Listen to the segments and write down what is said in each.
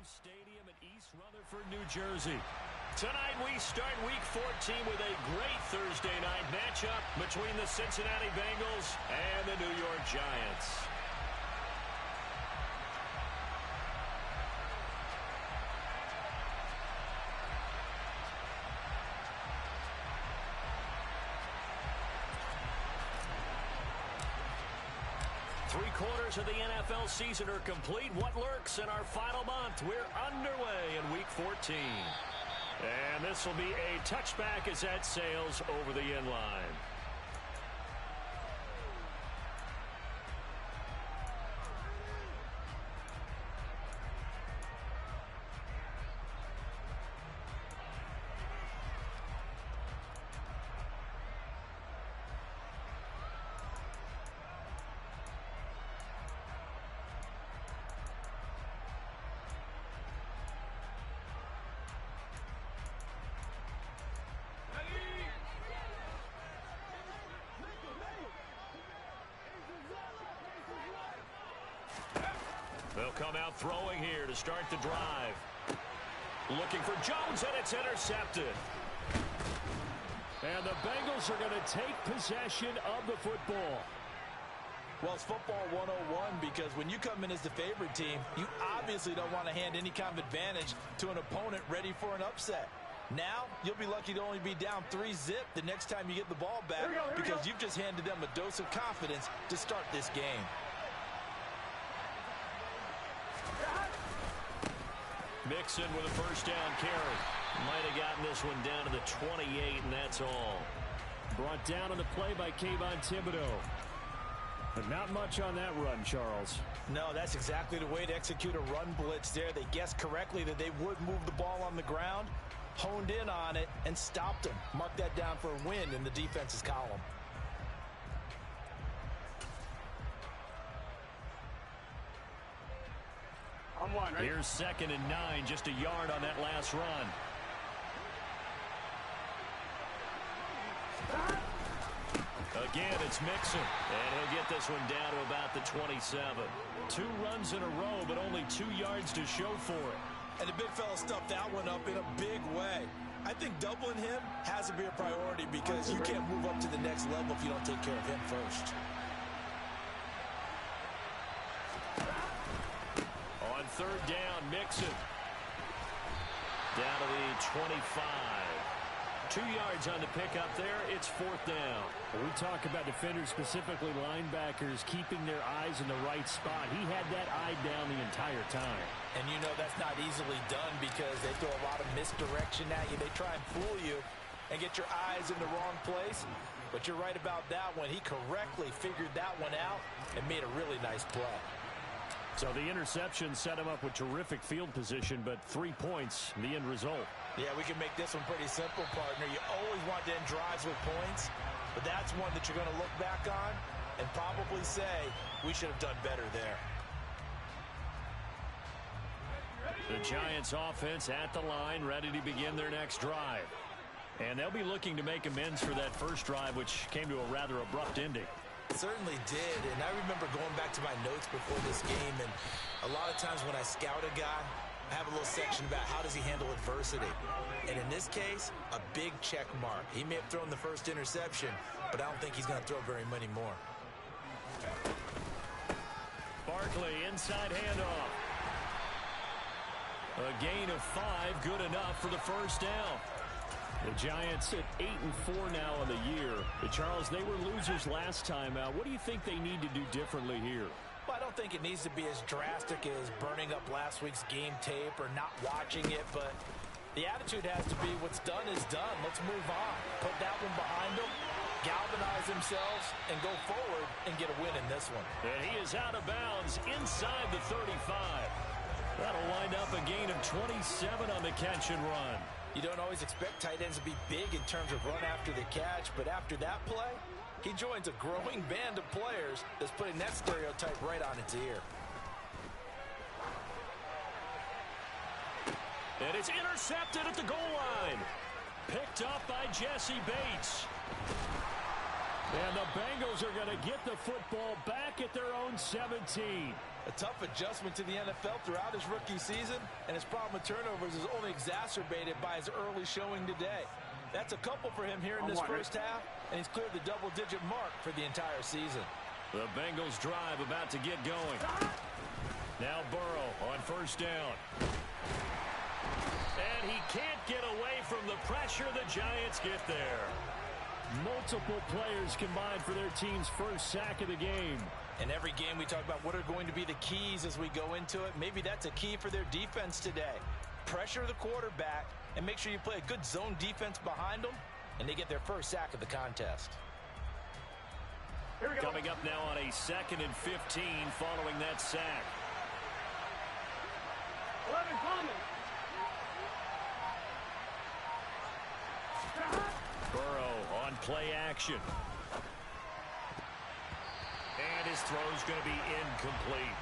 Stadium in East Rutherford, New Jersey. Tonight we start Week 14 with a great Thursday night matchup between the Cincinnati Bengals and the New York Giants. Three-quarters of the NFL season are complete. What lurks in our final month? We're underway in Week 14. And this will be a touchback as that sails over the end line. They'll come out throwing here to start the drive. Looking for Jones, and it's intercepted. And the Bengals are going to take possession of the football. Well, it's football 101 because when you come in as the favorite team, you obviously don't want to hand any kind of advantage to an opponent ready for an upset. Now, you'll be lucky to only be down 3-zip the next time you get the ball back because you've just handed them a dose of confidence to start this game. Mixon with a first down carry. Might have gotten this one down to the 28, and that's all. Brought down on the play by Kayvon Thibodeau. But not much on that run, Charles. No, that's exactly the way to execute a run blitz there. They guessed correctly that they would move the ball on the ground, honed in on it, and stopped them. Mark that down for a win in the defense's column. Here's 2nd and 9, just a yard on that last run. Again, it's Mixon, and he'll get this one down to about the 27. 2 runs in a row, but only 2 yards to show for it. And the big fella stuffed that one up in a big way. I think doubling him has to be a priority because you can't move up to the next level if you don't take care of him first. On 3rd down, Mixon. Down to the 25. 2 yards on the pickup there. It's 4th down. We talk about defenders, specifically linebackers, keeping their eyes in the right spot. He had that eye down the entire time. And you know that's not easily done because they throw a lot of misdirection at you. They try and fool you and get your eyes in the wrong place. But you're right about that one. He correctly figured that one out and made a really nice play. So the interception set him up with terrific field position, but 3 points, the end result. Yeah, we can make this one pretty simple, partner. You always want to end drives with points, but that's one that you're going to look back on and probably say, we should have done better there. The Giants offense at the line, ready to begin their next drive. And they'll be looking to make amends for that first drive, which came to a rather abrupt ending. Certainly did, and I remember going back to my notes before this game, and a lot of times when I scout a guy, I have a little section about how does he handle adversity. And in this case, a big check mark. He may have thrown the first interception, but I don't think he's going to throw very many more. Barkley, inside handoff. A gain of 5, good enough for the first down. The Giants at 8-4 now on the year. But Charles, they were losers last time out. What do you think they need to do differently here? Well, I don't think it needs to be as drastic as burning up last week's game tape or not watching it, but the attitude has to be what's done is done. Let's move on. Put that one behind them, galvanize themselves, and go forward and get a win in this one. And he is out of bounds inside the 35. That'll wind up a gain of 27 on the catch and run. You don't always expect tight ends to be big in terms of run after the catch, but after that play, he joins a growing band of players that's putting that stereotype right on its ear. And it's intercepted at the goal line. Picked up by Jesse Bates. And the Bengals are going to get the football back at their own 17. A tough adjustment to the NFL throughout his rookie season, and his problem with turnovers is only exacerbated by his early showing today. That's a couple for him here in this first half, and he's cleared the double-digit mark for the entire season. The Bengals drive about to get going. Now Burrow on first down. And he can't get away from the pressure. The Giants get there. Multiple players combined for their team's first sack of the game. In every game we talk about what are going to be the keys as we go into it. Maybe that's a key for their defense today. Pressure the quarterback and make sure you play a good zone defense behind them, and they get their first sack of the contest. Coming up now on a 2nd and 15 following that sack. 11 coming. Burrow on play action. And his throw's going to be incomplete.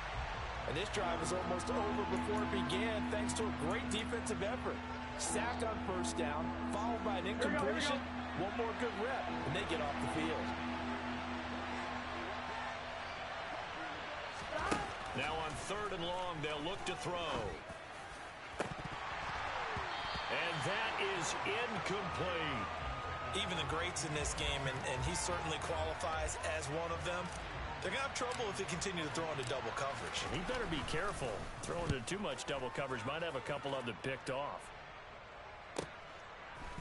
And this drive is almost over before it began thanks to a great defensive effort. Sack on first down, followed by an incompletion. One more good rep, and they get off the field. Now on 3rd and long, they'll look to throw. And that is incomplete. Even the greats in this game, and he certainly qualifies as one of them, they're going to have trouble if they continue to throw into double coverage. He better be careful. Throwing into too much double coverage might have a couple of them picked off.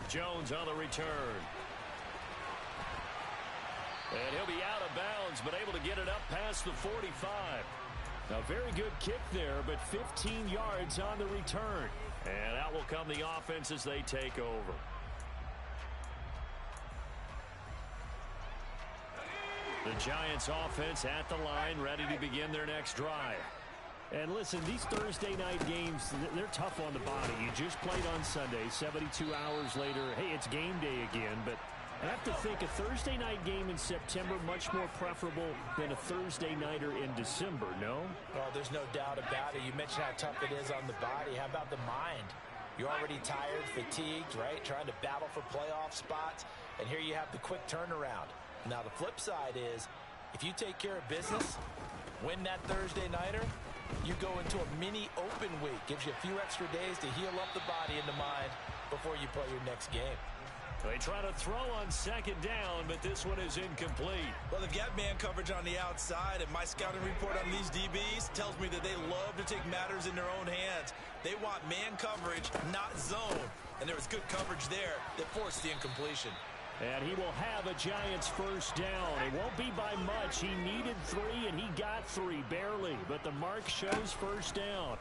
Jones on the return. And he'll be out of bounds, but able to get it up past the 45. A very good kick there, but 15 yards on the return. And out will come the offense as they take over. The Giants offense at the line, ready to begin their next drive. And listen, these Thursday night games, they're tough on the body. You just played on Sunday, 72 hours later. Hey, it's game day again, but I have to think a Thursday night game in September much more preferable than a Thursday nighter in December, no? Oh, there's no doubt about it. You mentioned how tough it is on the body. How about the mind? You're already tired, fatigued, right? Trying to battle for playoff spots, and here you have the quick turnaround. Now, the flip side is, if you take care of business, win that Thursday nighter, you go into a mini open week. Gives you a few extra days to heal up the body and the mind before you play your next game. They try to throw on 2nd down, but this one is incomplete. Well, they've got man coverage on the outside, and my scouting report on these DBs tells me that they love to take matters in their own hands. They want man coverage, not zone. And there was good coverage there that forced the incompletion. And he will have a Giants first down. It won't be by much. He needed 3, and he got 3, barely. But the mark shows first down.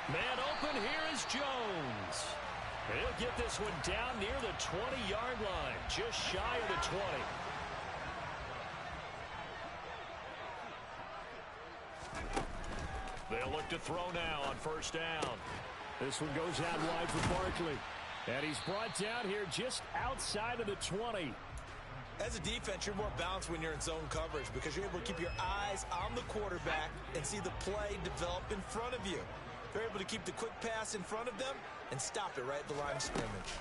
Man open, here is Jones. He'll get this one down near the 20-yard line, just shy of the 20. They'll look to throw now on first down. This one goes out wide for Barkley. And he's brought down here just outside of the 20. As a defense, you're more balanced when you're in zone coverage because you're able to keep your eyes on the quarterback and see the play develop in front of you. They're able to keep the quick pass in front of them and stop it right at the line of scrimmage.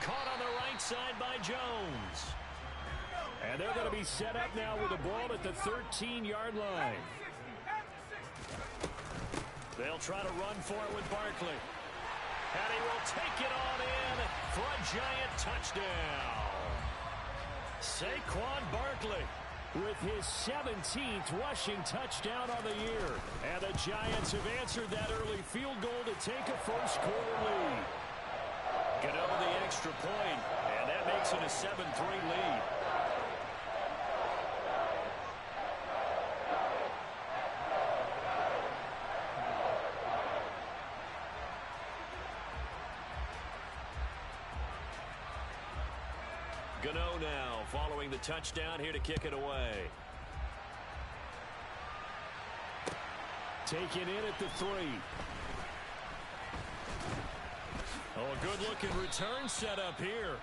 Caught on the right side by Jones. And they're going to be set up now with the ball at the 13-yard line. They'll try to run for it with Barkley. And he will take it on in for a Giant touchdown. Saquon Barkley with his 17th rushing touchdown on the year. And the Giants have answered that early field goal to take a first-quarter lead. Gano the extra point, and that makes it a 7-3 lead. Gano now following the touchdown here to kick it away. Taken in at the 3. Oh, a good-looking return set up here.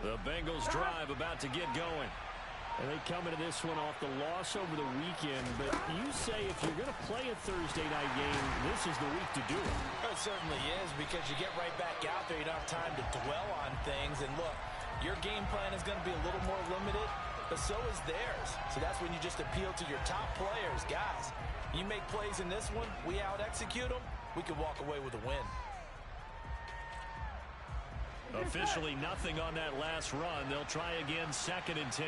The Bengals drive about to get going. And they come into this one off the loss over the weekend. But you say if you're going to play a Thursday night game, this is the week to do it. It certainly is, because you get right back out there. You don't have time to dwell on things. And look, your game plan is going to be a little more limited, but so is theirs. So that's when you just appeal to your top players. Guys, you make plays in this one, we out-execute them, we can walk away with a win. Officially nothing on that last run. They'll try again, 2nd and 10.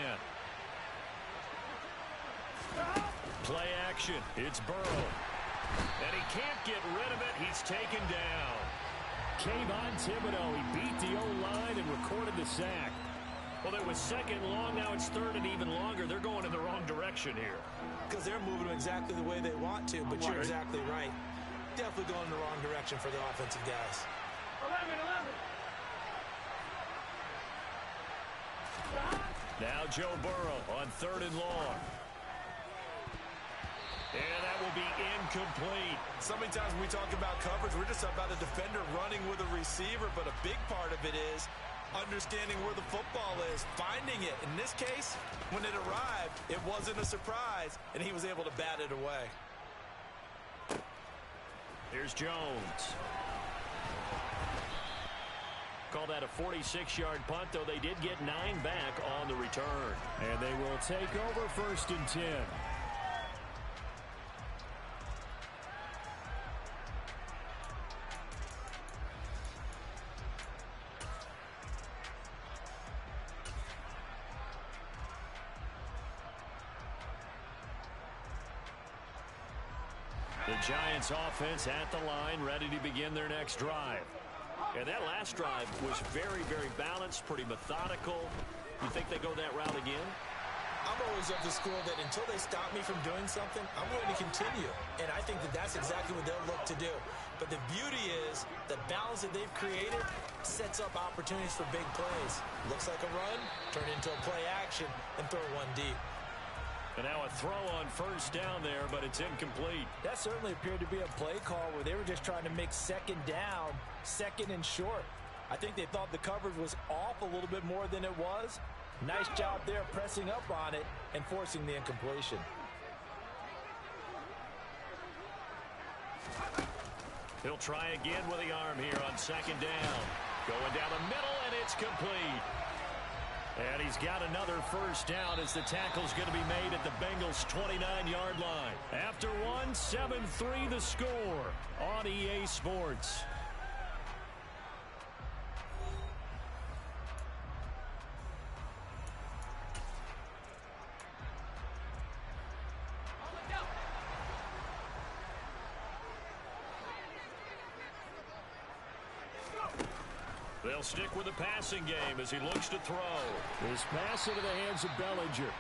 Play action. It's Burrow. And he can't get rid of it. He's taken down. Kayvon Thibodeau, he beat the O-line and recorded the sack. Well, it was 2nd and long. Now it's 3rd and even longer. They're going in the wrong direction here. Because they're moving exactly the way they want to, but you're exactly right. Definitely going in the wrong direction for the offensive guys. 11. Now Joe Burrow on 3rd and long. And that will be incomplete. So many times when we talk about coverage, we're just about a defender running with a receiver, but a big part of it is understanding where the football is, finding it. In this case, when it arrived, it wasn't a surprise, and he was able to bat it away. Here's Jones. Call that a 46-yard punt, though they did get 9 back on the return. And they will take over 1st and 10. The Giants offense at the line, ready to begin their next drive. And that last drive was very, very balanced, pretty methodical. You think they go that route again? I'm always of the school that until they stop me from doing something, I'm going to continue. And I think that that's exactly what they'll look to do. But the beauty is the balance that they've created sets up opportunities for big plays. Looks like a run, turn it into a play action, and throw one deep. And now a throw on 1st down there, but it's incomplete. That certainly appeared to be a play call where they were just trying to make 2nd down, 2nd and short. I think they thought the coverage was off a little bit more than it was. Nice job there pressing up on it and forcing the incompletion. He'll try again with the arm here on 2nd down. Going down the middle, and it's complete. And he's got another 1st down as the tackle's going to be made at the Bengals' 29-yard line. After one, 7-3 the score on EA Sports. They'll stick with the passing game as he looks to throw. This pass into the hands of Bellinger.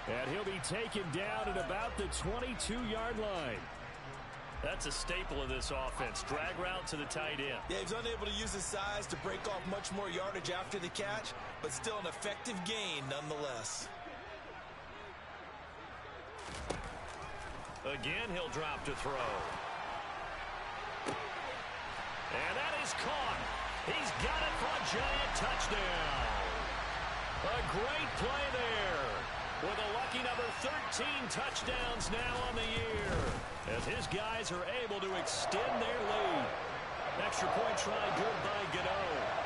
And he'll be taken down at about the 22-yard line. That's a staple of this offense. Drag route to the tight end. Yeah, he's unable to use his size to break off much more yardage after the catch, but still an effective gain nonetheless. Again, he'll drop to throw. And that is caught. He's got it for a giant touchdown. A great play there. With a lucky number 13 touchdowns now on the year. As his guys are able to extend their lead. Extra point try good by Gano.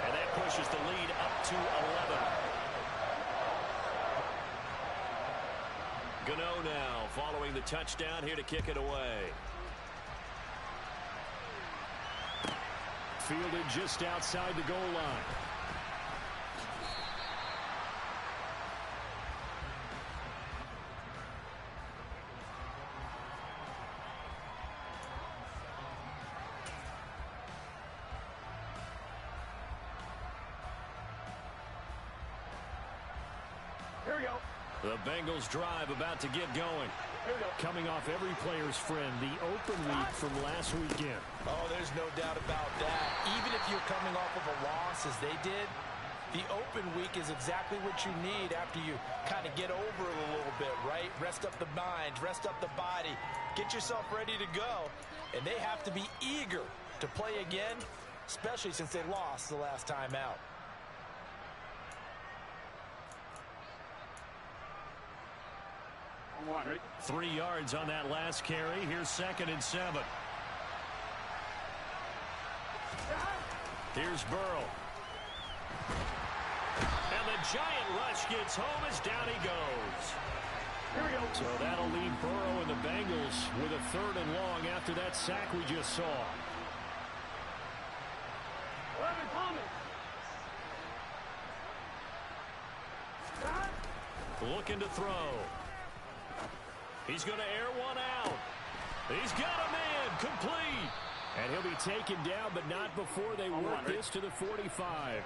And that pushes the lead up to 11. Gano now following the touchdown here to kick it away. Fielded just outside the goal line. Here we go. The Bengals drive about to get going. Coming off every player's friend, the open week from last weekend. Oh, there's no doubt about that. Even if you're coming off of a loss as they did, the open week is exactly what you need after you kind of get over it a little bit, right? Rest up the mind, rest up the body, get yourself ready to go. And they have to be eager to play again, especially since they lost the last time out. 3 yards on that last carry. Here's 2nd and 7. Here's Burrow. And the giant rush gets home as down he goes. So that'll leave Burrow and the Bengals with a 3rd and long after that sack we just saw. Looking to throw. He's going to air one out. He's got a man complete. And he'll be taken down, but not before they work this to the 45.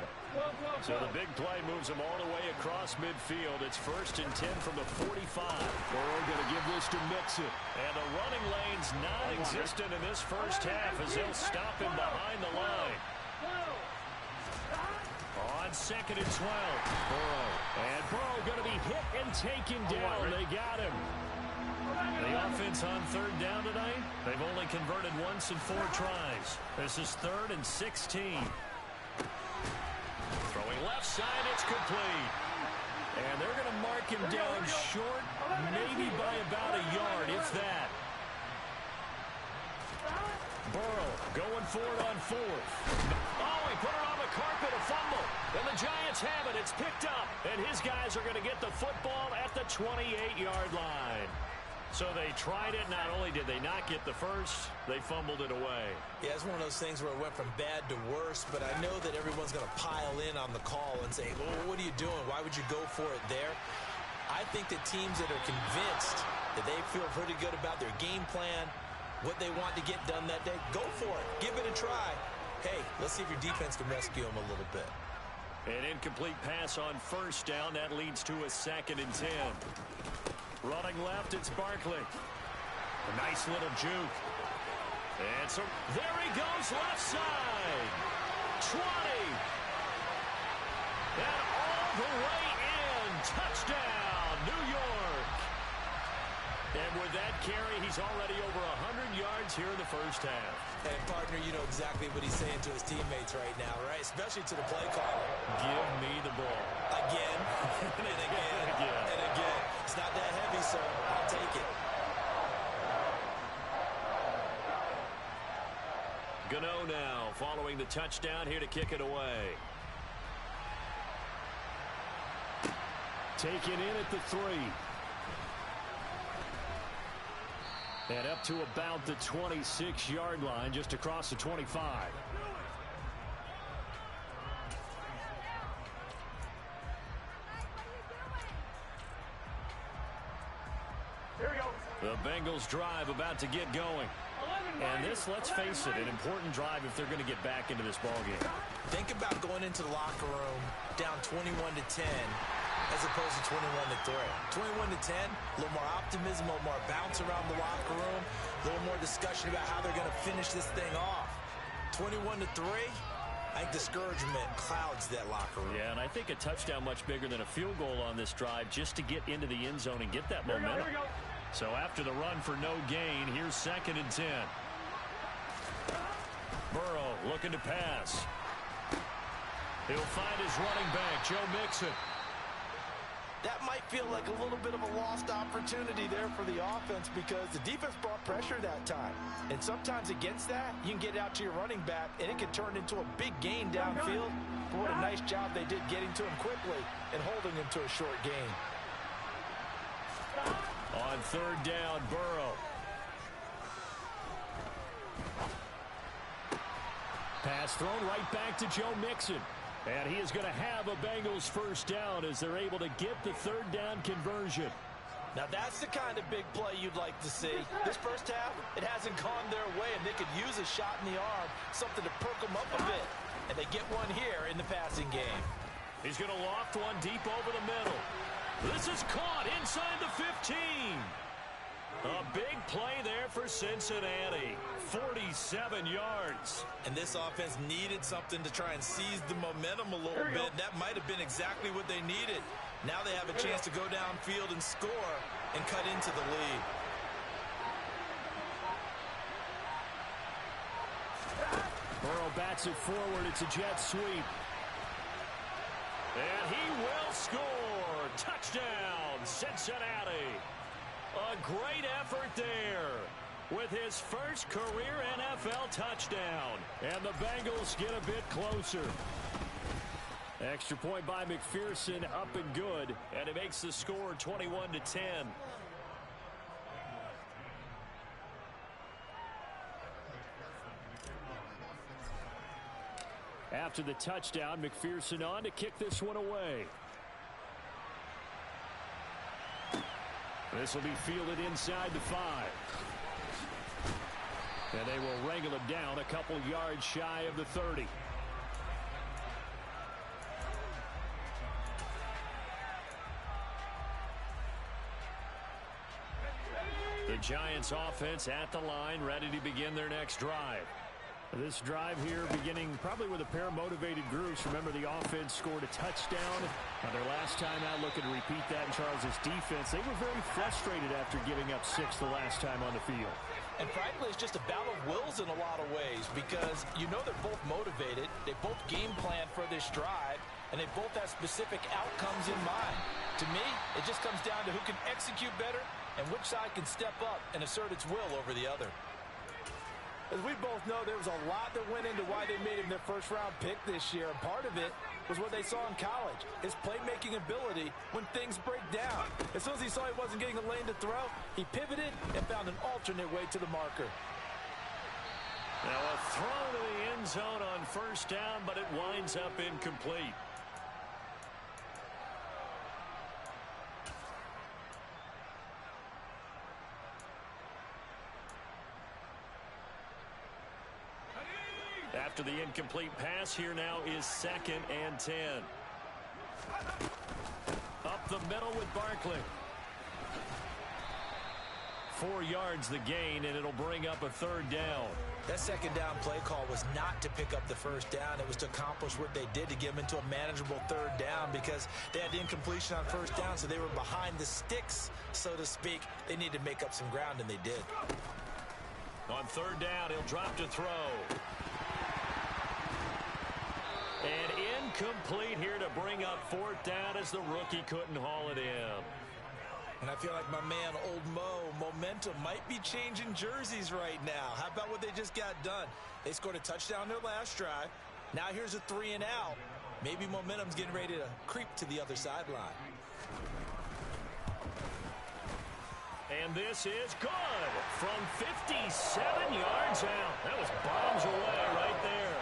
So the big play moves him all the way across midfield. It's 1st and 10 from the 45. Burrow going to give this to Mixon. And the running lane's non-existent in this first half as they'll stop him behind the line. On 2nd and 12. Burrow. And Burrow going to be hit and taken down. They got him. The offense on 3rd down tonight, they've only converted once in 4 tries. This is 3rd and 16. Throwing left side, it's complete. And they're going to mark him down short, maybe by about a yard, if that. Burrow going for it on 4th. Oh, he put it on the carpet, a fumble. And the Giants have it. It's picked up. And his guys are going to get the football at the 28-yard line. So they tried it. Not only did they not get the first, they fumbled it away. Yeah, it's one of those things where it went from bad to worse, but I know that everyone's going to pile in on the call and say, well, what are you doing? Why would you go for it there? I think that teams that are convinced that they feel pretty good about their game plan, what they want to get done that day, go for it. Give it a try. Hey, let's see if your defense can rescue them a little bit. An incomplete pass on 1st down. That leads to a 2nd and 10. Running left, it's Barkley. A nice little juke. And so there he goes, left side. 20. And all the way in. Touchdown, New York. And with that carry, he's already over 100 yards here in the first half. And, partner, you know exactly what he's saying to his teammates right now, right? Especially to the play caller. Give me the ball. Again, and again, and again. It's not that heavy, sir. I'll take it. Gano now following the touchdown here to kick it away. Taken in at the 3. And up to about the 26-yard line, just across the 25. The Bengals drive about to get going. And this, let's face it, an important drive if they're going to get back into this ballgame. Think about going into the locker room down 21-10 as opposed to 21-3. 21-10, a little more optimism, a little more bounce around the locker room, a little more discussion about how they're going to finish this thing off. 21-3, I think discouragement clouds that locker room. Yeah, and I think a touchdown much bigger than a field goal on this drive just to get into the end zone and get that momentum. So after the run for no gain, here's 2nd and 10. Burrow looking to pass. He'll find his running back, Joe Mixon. That might feel like a little bit of a lost opportunity there for the offense because the defense brought pressure that time. And sometimes against that, you can get out to your running back, and it can turn into a big gain downfield. But what a nice job they did getting to him quickly and holding him to a short gain. On 3rd down, Burrow. Pass thrown right back to Joe Mixon. And he is going to have a Bengals first down as they're able to get the 3rd down conversion. Now that's the kind of big play you'd like to see. This first half, it hasn't gone their way, and they could use a shot in the arm, something to perk them up a bit. And they get one here in the passing game. He's going to loft one deep over the middle. This is caught inside the 15. A big play there for Cincinnati. 47 yards. And this offense needed something to try and seize the momentum a little bit. That might have been exactly what they needed. Now they have a chance to go downfield and score and cut into the lead. Burrow bats it forward. It's a jet sweep. And he will score. Touchdown, Cincinnati. A great effort there with his first career NFL touchdown. And the Bengals get a bit closer. Extra point by McPherson, up and good. And it makes the score 21-10. After the touchdown, McPherson on to kick this one away. This will be fielded inside the 5. And they will wrangle him down a couple yards shy of the 30. The Giants offense at the line, ready to begin their next drive. This drive here beginning probably with a pair of motivated groups. Remember, the offense scored a touchdown on their last time out, looking to repeat that in Charles's defense. They were very frustrated after giving up 6 the last time on the field. And frankly, it's just a battle of wills in a lot of ways, because you know they're both motivated, they both game plan for this drive, and they both have specific outcomes in mind. To me, it just comes down to who can execute better and which side can step up and assert its will over the other. As we both know, there was a lot that went into why they made him their first-round pick this year. And part of it was what they saw in college, his playmaking ability when things break down. As soon as he saw he wasn't getting a lane to throw, he pivoted and found an alternate way to the marker. Now a throw to the end zone on first down, but it winds up incomplete. After the incomplete pass, here now is 2nd and 10. Up the middle with Barkley. 4 yards the gain, and it'll bring up a 3rd down. That 2nd down play call was not to pick up the 1st down. It was to accomplish what they did, to get them into a manageable 3rd down, because they had the incompletion on 1st down, so they were behind the sticks, so to speak. They needed to make up some ground, and they did. On 3rd down, he'll drop to throw. And incomplete here to bring up 4th down as the rookie couldn't haul it in. And I feel like my man, Old Mo, momentum might be changing jerseys right now. How about what they just got done? They scored a touchdown their last drive. Now here's a 3 and out. Maybe momentum's getting ready to creep to the other sideline. And this is good from 57 yards out. That was bombs away right there.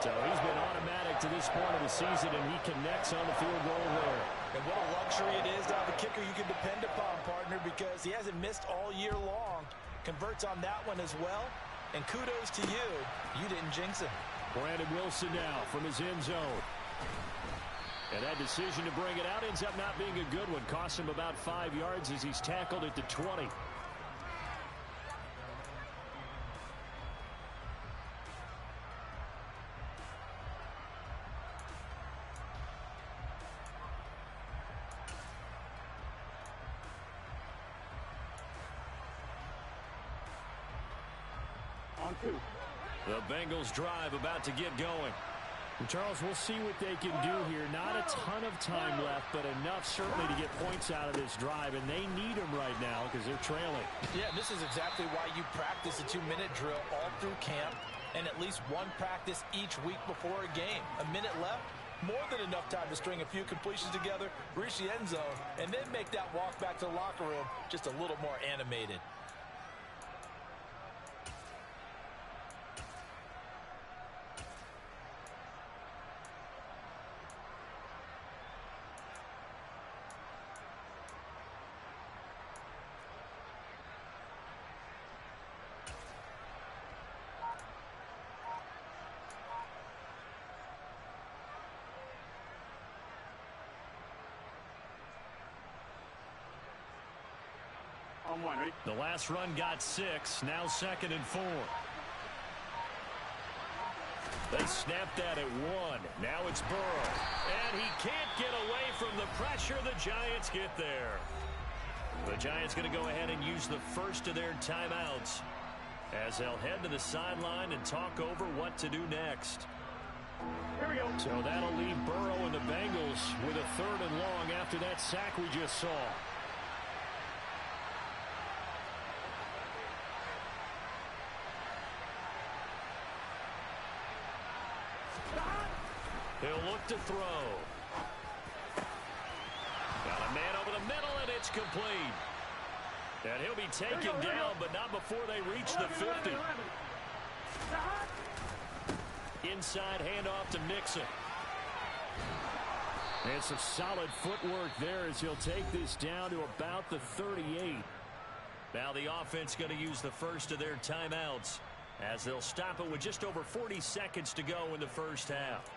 So he's been automatic to this point of the season, and he connects on the field goal there. And what a luxury it is to have a kicker you can depend upon, partner, because he hasn't missed all year long. Converts on that one as well. And kudos to you. You didn't jinx him. Brandon Wilson now from his end zone. And that decision to bring it out ends up not being a good one. Costs him about 5 yards as he's tackled at the 20. The Bengals drive about to get going. And Charles, we'll see what they can do here. Not a ton of time left, but enough certainly to get points out of this drive, and they need them right now because they're trailing. Yeah, this is exactly why you practice a 2-minute drill all through camp, and at least one practice each week before a game. A minute left, more than enough time to string a few completions together, reach the end zone, and then make that walk back to the locker room just a little more animated. The last run got 6. Now 2nd and 4. They snapped that at 1. Now it's Burrow. And he can't get away from the pressure. The Giants get there. The Giants going to go ahead and use the first of their timeouts as they'll head to the sideline and talk over what to do next. Here we go. So that'll leave Burrow and the Bengals with a 3rd and long after that sack we just saw. He'll look to throw. Got a man over the middle, and it's complete. And he'll be taken down, but not before they reach the 50. Inside handoff to Nixon. It's a solid footwork there as he'll take this down to about the 38. Now the offense going to use the first of their timeouts as they'll stop it with just over 40 seconds to go in the first half.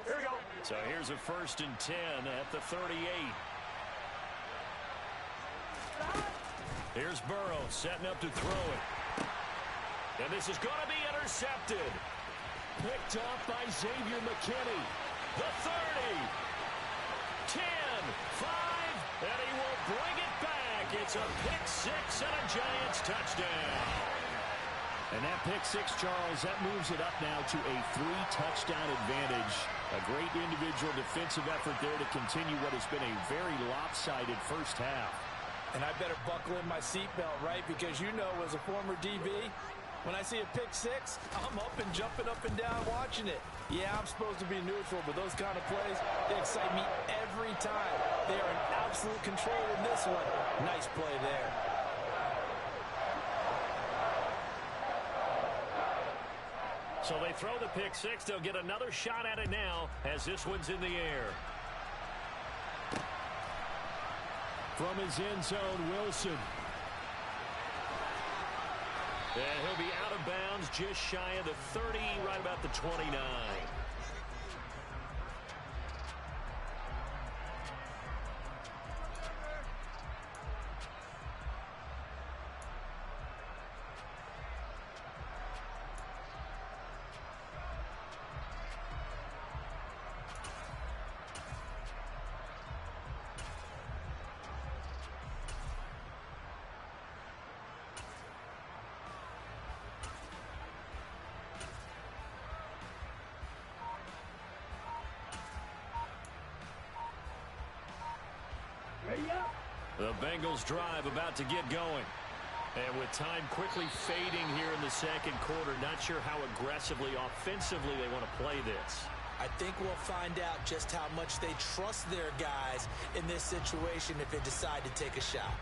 Here we go. So here's a 1st and 10 at the 38. Here's Burrow setting up to throw it. And this is going to be intercepted. Picked off by Xavier McKinney. The 30. 10, 5, and he will bring it back. It's a pick six and a Giants touchdown. And that pick six, Charles, that moves it up now to a 3-touchdown advantage. A great individual defensive effort there to continue what has been a very lopsided first half. And I better buckle in my seatbelt, right? Because you know, as a former DB, when I see a pick six, I'm up and jumping up and down watching it. Yeah, I'm supposed to be neutral, but those kind of plays, they excite me every time. They are in absolute control in this one. Nice play there. So they throw the pick six. They'll get another shot at it now as this one's in the air. From his end zone, Wilson. And he'll be out of bounds just shy of the 30, right about the 29. The Bengals drive about to get going. And with time quickly fading here in the second quarter, not sure how aggressively, offensively they want to play this. I think we'll find out just how much they trust their guys in this situation if they decide to take a shot.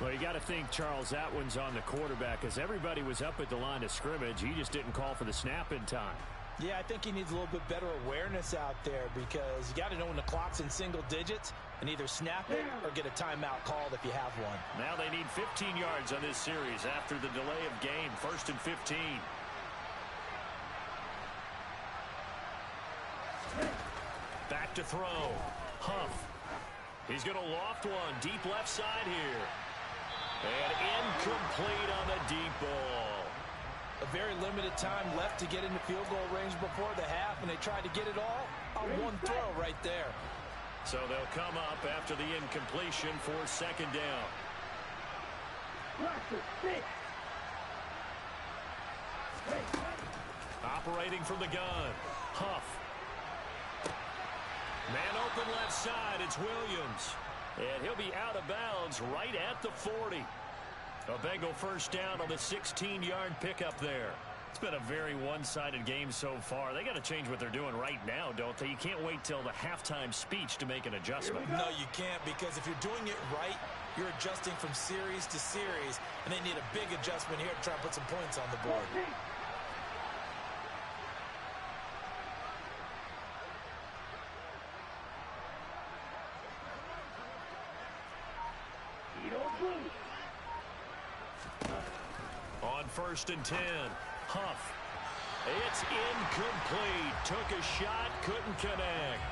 Well, you got to think, Charles, that one's on the quarterback as everybody was up at the line of scrimmage. He just didn't call for the snap in time. Yeah, I think he needs a little bit better awareness out there because you got to know when the clock's in single digits and either snap it or get a timeout called if you have one. Now they need 15 yards on this series after the delay of game. 1st and 15. Back to throw. Huff. He's going to loft one. Deep left side here. And incomplete on the deep ball. A very limited time left to get into field goal range before the half, and they tried to get it all on one throw right there. So they'll come up after the incompletion for 2nd down. Operating from the gun. Huff. Man open left side. It's Williams. And he'll be out of bounds right at the 40. A Bengal 1st down on the 16-yard pickup there. It's been a very one-sided game so far. They got to change what they're doing right now, don't they? You can't wait till the halftime speech to make an adjustment. No, you can't, because if you're doing it right, you're adjusting from series to series, and they need a big adjustment here to try and put some points on the board. On 1st and 10, Huff. It's incomplete. Took a shot, couldn't connect.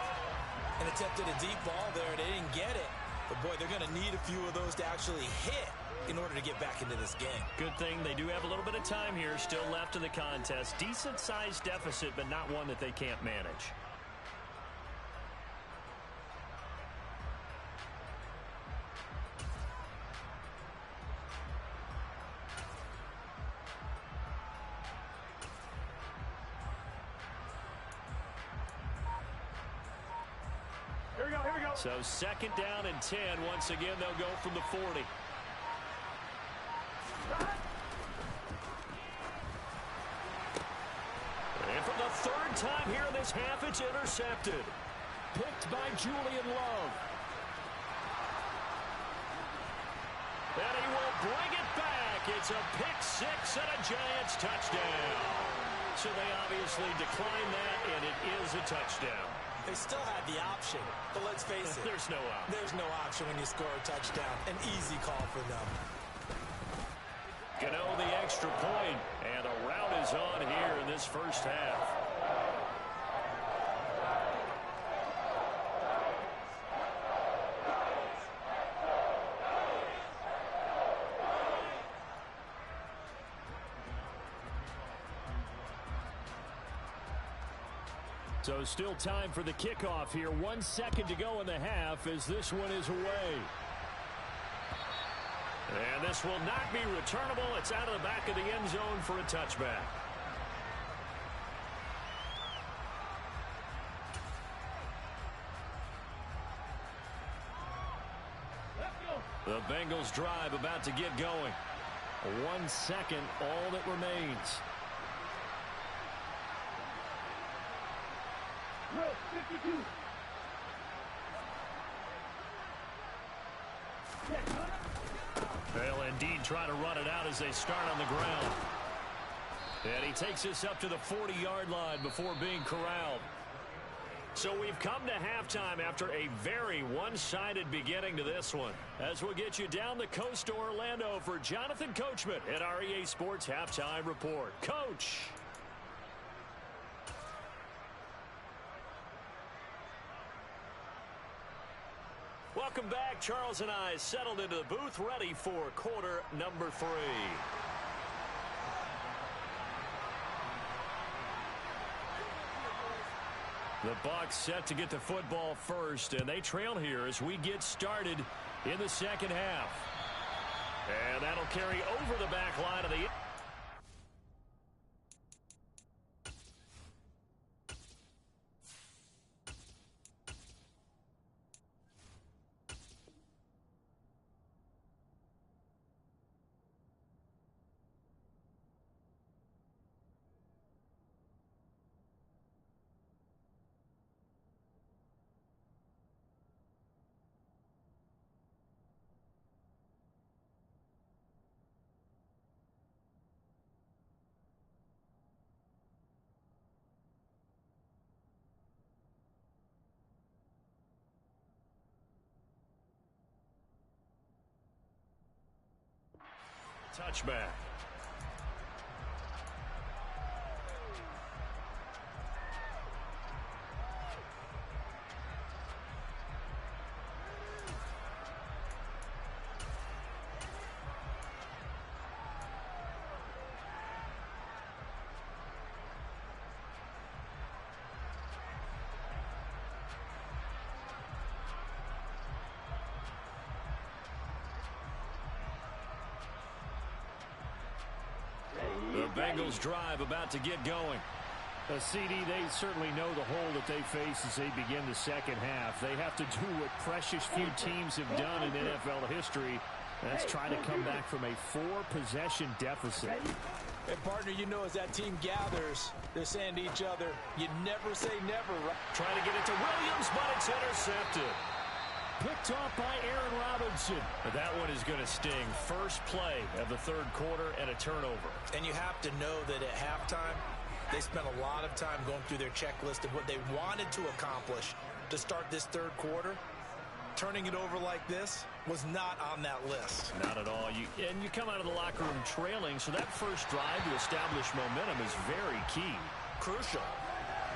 And attempted a deep ball there, and they didn't get it. But, boy, they're going to need a few of those to actually hit in order to get back into this game. Good thing they do have a little bit of time here still left in the contest. Decent-sized deficit, but not one that they can't manage. So 2nd down and 10. Once again, they'll go from the 40. third time here in this half, it's intercepted. Picked by Julian Love. And he will bring it back. It's a pick six and a Giants touchdown. So they obviously declined that, and it is a touchdown. They still had the option, but let's face it. There's no option. There's no option when you score a touchdown. An easy call for them. Gano the extra point, and a rout is on here in this first half. So still time for the kickoff here. 1 second to go in the half as this one is away. And this will not be returnable. It's out of the back of the end zone for a touchback. The Bengals drive about to get going. 1 second, all that remains. They'll indeed try to run it out as they start on the ground. And he takes us up to the 40-yard line before being corralled. So we've come to halftime after a very one-sided beginning to this one. As we'll get you down the coast to Orlando for Jonathan Coachman at our EA Sports Halftime Report. Coach! Welcome back. Charles and I settled into the booth, ready for quarter number 3. The Bucs set to get the football first, and they trail here as we get started in the second half. And that'll carry over the back line of the... touchback. The Bengals drive about to get going. CD, they certainly know the hole that they face as they begin the second half. They have to do what precious few teams have done in NFL history. That's try to come back from a 4-possession deficit. And partner, you know, as that team gathers, they're saying to each other, you never say never, right? Trying to get it to Williams, but it's intercepted. Picked off by Aaron Robinson. But that one is going to sting. First play of the third quarter and a turnover. And you have to know that at halftime, they spent a lot of time going through their checklist of what they wanted to accomplish to start this third quarter. Turning it over like this was not on that list. Not at all. And you come out of the locker room trailing, so that first drive to establish momentum is very key. Crucial.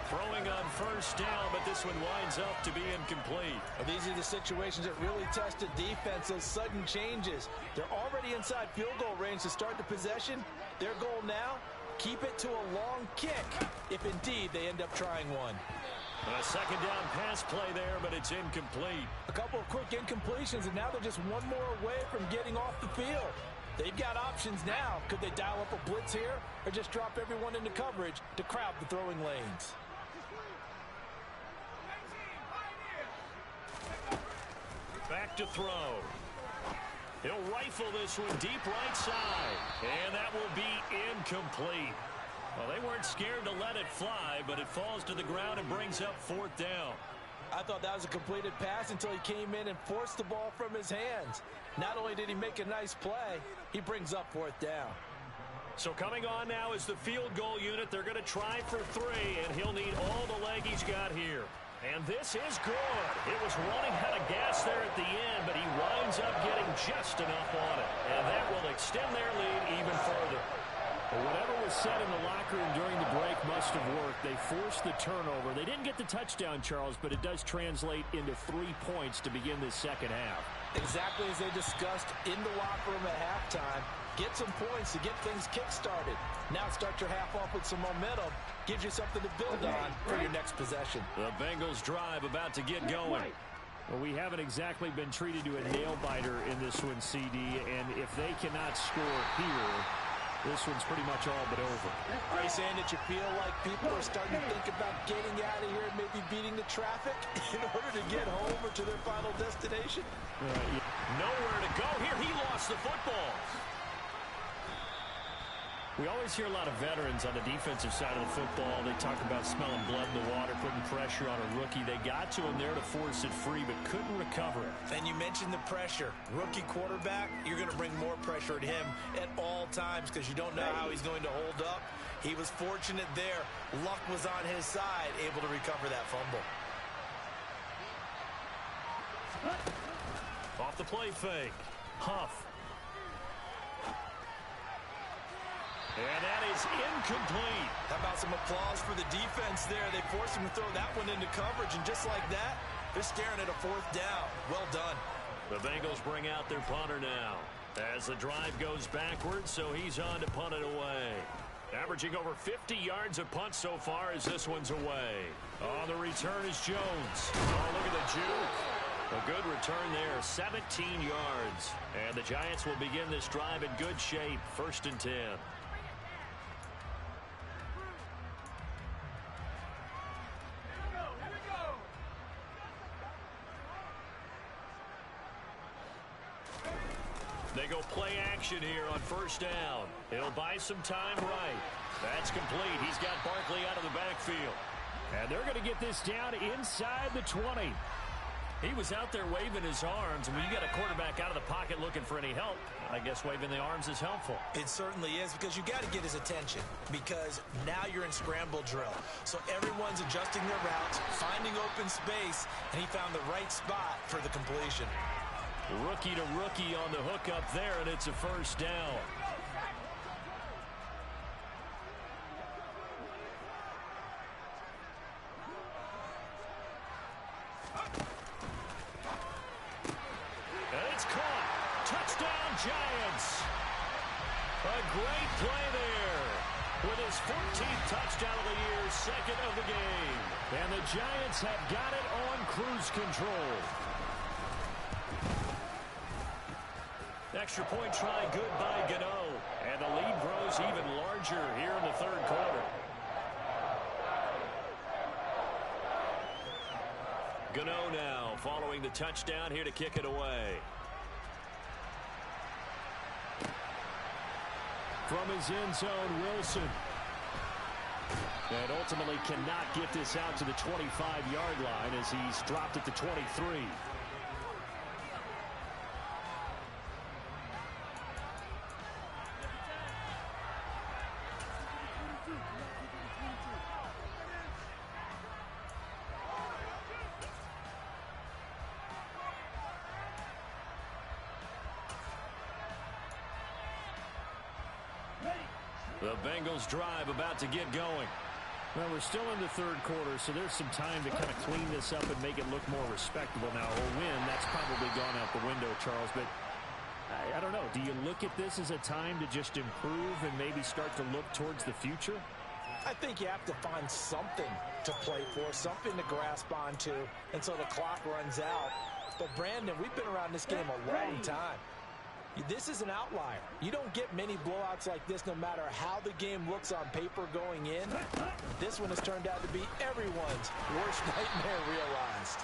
Throwing on first down, but this one winds up to be incomplete. Well, these are the situations that really test the defense, those sudden changes. They're already inside field goal range to start the possession. Their goal now, keep it to a long kick, if indeed they end up trying one. A second down pass play there, but it's incomplete. A couple of quick incompletions, and now they're just one more away from getting off the field. They've got options now. Could they dial up a blitz here or just drop everyone into coverage to crowd the throwing lanes? Back to throw. He'll rifle this one deep right side, and that will be incomplete. Well, they weren't scared to let it fly, but it falls to the ground and brings up 4th down. I thought that was a completed pass until he came in and forced the ball from his hands. Not only did he make a nice play, he brings up 4th down. So coming on now is the field goal unit. They're going to try for 3, and he'll need all the leg he's got here. And this is good. It was running out of gas there at the end, but he winds up getting just enough on it. And that will extend their lead even further. Well, whatever was said in the locker room during the break must have worked. They forced the turnover. They didn't get the touchdown, Charles, but it does translate into 3 points to begin this second half. Exactly as they discussed in the locker room at halftime. Get some points to get things kick-started. Now start your half off with some momentum. Gives you something to build on for your next possession. The Bengals drive about to get going. Well, we haven't exactly been treated to a nail-biter in this one, CD, and if they cannot score here, this one's pretty much all but over. Are you saying that you feel like people are starting to think about getting out of here and maybe beating the traffic in order to get home or to their final destination? Yeah. Nowhere to go here. He lost the football. We always hear a lot of veterans on the defensive side of the football. They talk about smelling blood in the water, putting pressure on a rookie. They got to him there to force it free, but couldn't recover it. And you mentioned the pressure. Rookie quarterback, you're going to bring more pressure at him at all times because you don't know how he's going to hold up. He was fortunate there. Luck was on his side, able to recover that fumble. Off the play fake. Huff. And that is incomplete. How about some applause for the defense there? They forced him to throw that one into coverage, and just like that, they're staring at a 4th down. Well done. The Bengals bring out their punter now as the drive goes backwards, so he's on to punt it away. Averaging over 50 yards a punt so far as this one's away. On the return is Jones. Oh, look at the juke. A good return there, 17 yards. And the Giants will begin this drive in good shape, 1st and 10. They go play action here on 1st down. He'll buy some time right. That's complete. He's got Barkley out of the backfield. And they're going to get this down inside the 20. He was out there waving his arms, and when you got a quarterback out of the pocket looking for any help, I guess waving the arms is helpful. It certainly is, because you got to get his attention, because now you're in scramble drill. So everyone's adjusting their routes, finding open space, and he found the right spot for the completion. Rookie to rookie on the hook up there, and it's a 1st down. And it's caught. Touchdown, Giants. A great play there. With his 14th touchdown of the year, 2nd of the game. And the Giants have got it on cruise control. Extra point try good by Gano. And the lead grows even larger here in the 3rd quarter. Gano now following the touchdown here to kick it away. From his end zone, Wilson. And ultimately cannot get this out to the 25-yard line as he's dropped it to 23. The Bengals drive about to get going. Well, we're still in the 3rd quarter, so there's some time to kind of clean this up and make it look more respectable. Now, a win, that's probably gone out the window, Charles, but I don't know. Do you look at this as a time to just improve and maybe start to look towards the future? I think you have to find something to play for, something to grasp onto until the clock runs out. But, Brandon, we've been around this game a long time. This is an outlier. You don't get many blowouts like this no matter how the game looks on paper going in. This one has turned out to be everyone's worst nightmare realized.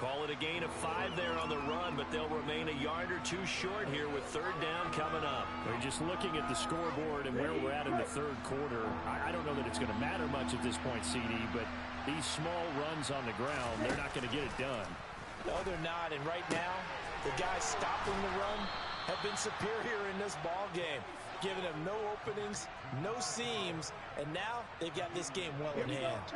Call it a gain of 5 there on the run, but they'll remain a yard or two short here with third down coming up. We're just looking at the scoreboard and where we're at in the third quarter. I don't know that it's going to matter much at this point, CD, but these small runs on the ground, they're not going to get it done. No, they're not. And right now, the guys stopping the run have been superior in this ball game, giving them no openings, no seams, and now they've got this game well in hand.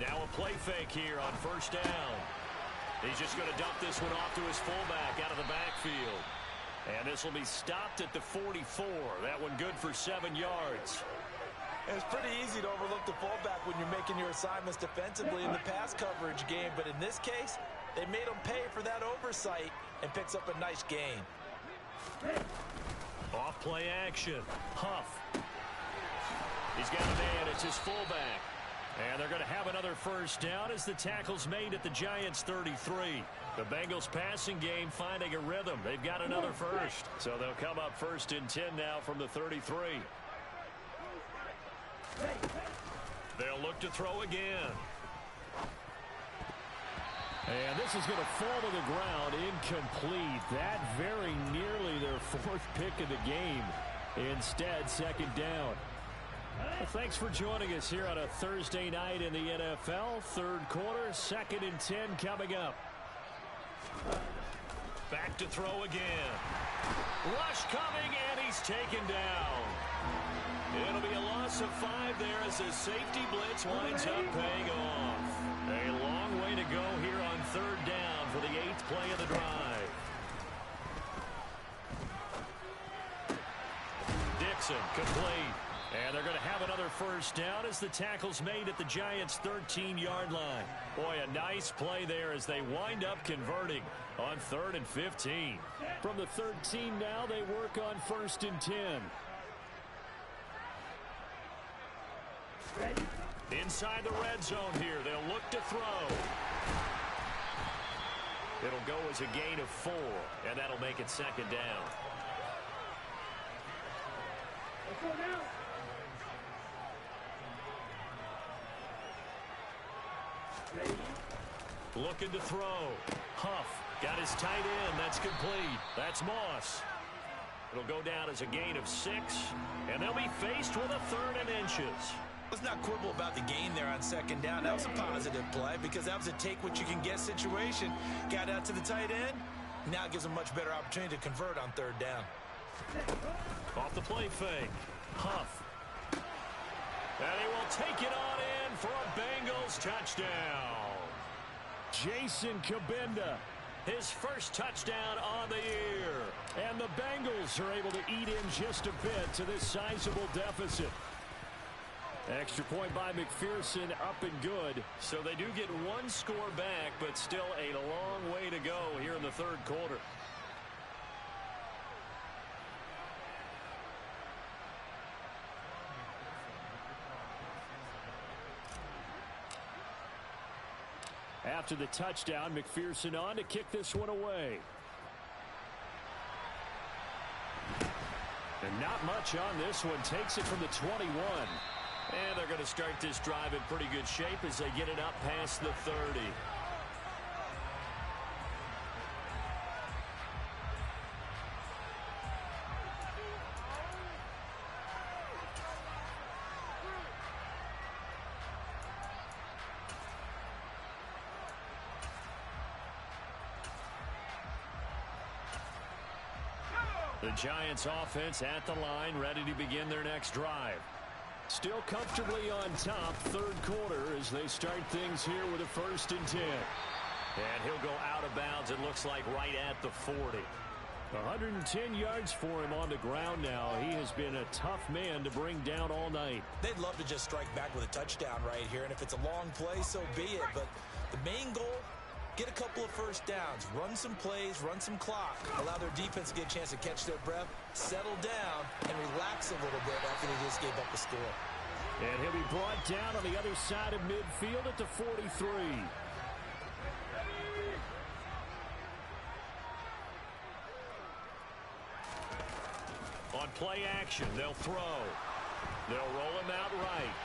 Now a play fake here on first down. He's just going to dump this one off to his fullback out of the backfield. And this will be stopped at the 44. That one good for 7 yards. It's pretty easy to overlook the fullback when you're making your assignments defensively in the pass coverage game. But in this case, they made him pay for that oversight and picks up a nice gain. Off play action. Huff. He's got a man. It's his fullback. And they're going to have another first down as the tackle's made at the Giants' 33. The Bengals passing game finding a rhythm. They've got another first. So they'll come up first and 10 now from the 33. They'll look to throw again. And this is going to fall to the ground incomplete. That very nearly their 4th pick of the game. Instead, second down. Well, thanks for joining us here on a Thursday night in the NFL. Third quarter, 2nd and 10 coming up. Back to throw again. Rush coming, and he's taken down. It'll be a loss of 5 there as the safety blitz winds up paying off. A long way to go here on third down for the 8th play of the drive. Dixon complete. And they're going to have another first down as the tackle's made at the Giants' 13-yard line. Boy, a nice play there as they wind up converting on 3rd and 15. From the 13 now, they work on 1st and 10. Inside the red zone here, they'll look to throw. It'll go as a gain of 4, and that'll make it second down. Looking to throw. Huff got his tight end. That's complete. That's Moss. It'll go down as a gain of 6, and they'll be faced with a 3rd and inches. Let's not quibble about the gain there on second down. That was a positive play because that was a take-what-you-can-get situation. Got out to the tight end. Now it gives a much better opportunity to convert on 3rd down. Off the play fake. Huff. And he will take it on in for a Bengals touchdown. Jason Kabenda. His first touchdown on the year. And the Bengals are able to eat in just a bit to this sizable deficit. Extra point by McPherson, up and good. So they do get 1 score back, but still a long way to go here in the third quarter. After the touchdown, McPherson on to kick this one away. And not much on this one. Takes it from the 21. And they're going to start this drive in pretty good shape as they get it up past the 30. The Giants offense at the line, ready to begin their next drive. Still comfortably on top, third quarter, as they start things here with a 1st and 10. And he'll go out of bounds, it looks like, right at the 40. 110 yards for him on the ground now. He has been a tough man to bring down all night. They'd love to just strike back with a touchdown right here, and if it's a long play, so be it. But the main goal, get a couple of first downs, run some plays, run some clock, allow their defense to get a chance to catch their breath, settle down, and relax a little bit after they just gave up the score. And he'll be brought down on the other side of midfield at the 43. On play action, they'll throw. They'll roll him out right.